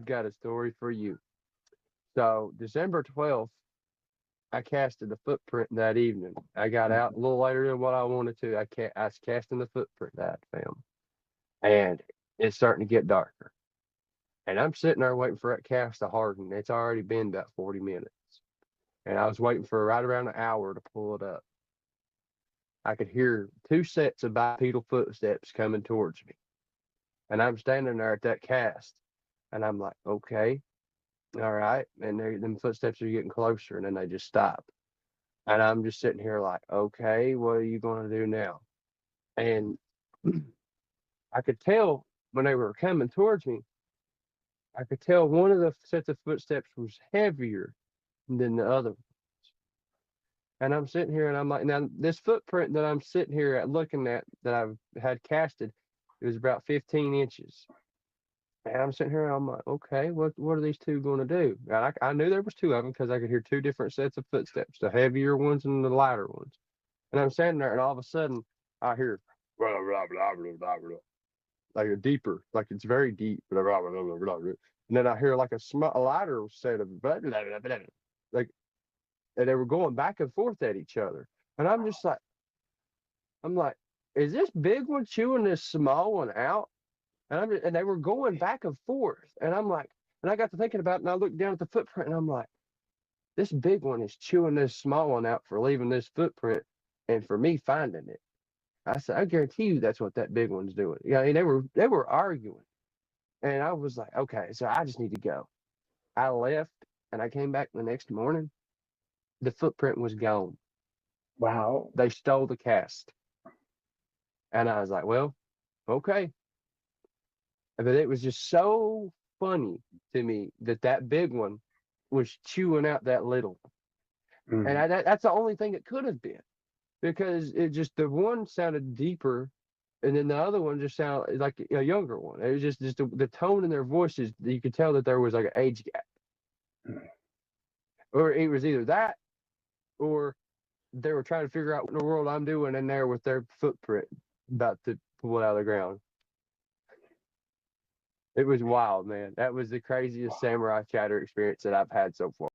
I've got a story for you. So December 12th, I casted the footprint that evening. I got out a little later than what I wanted to. I was casting the footprint that I found, and it's starting to get darker. And I'm sitting there waiting for that cast to harden. It's already been about 40 minutes, and I was waiting for right around an hour to pull it up. I could hear two sets of bipedal footsteps coming towards me, and I'm standing there at that cast, and I'm like, okay, all right. And them footsteps are getting closer, and then they just stop. And I'm just sitting here like, okay, what are you going to do now? And I could tell when they were coming towards me, I could tell one of the sets of footsteps was heavier than the other. And I'm sitting here and I'm like, now this footprint that I'm sitting here at looking at that I've had casted, it was about 15 inches. And I'm sitting here and I'm like, okay, what are these two going to do? And I knew there was two of them because I could hear two different sets of footsteps, the heavier ones and the lighter ones. And I'm standing there and all of a sudden I hear blah, blah, blah, blah, blah, blah, like a deeper, like it's very deep. Blah, blah, blah, blah, blah, blah. And then I hear like a lighter set of blah, blah, blah, blah, blah, like, and they were going back and forth at each other. And I'm just like, I'm like, is this big one chewing this small one out? And they were going back and forth. And I'm like, and I got to thinking about it, and I looked down at the footprint, and I'm like, this big one is chewing this small one out for leaving this footprint and for me finding it. I said, I guarantee you that's what that big one's doing. Yeah, I mean, they were arguing. And I was like, okay, so I just need to go. I left and I came back the next morning. The footprint was gone. Wow. They stole the cast. And I was like, well, okay. But it was just so funny to me that big one was chewing out that little. And that's the only thing it could have been, because it just, the one sounded deeper, and then the other one just sounded like a younger one. It was just the tone in their voices. You could tell that there was like an age gap, or it was either that, or they were trying to figure out what in the world I'm doing in there with their footprint about to pull it out of the ground. It was wild, man. That was the craziest samurai chatter experience that I've had so far.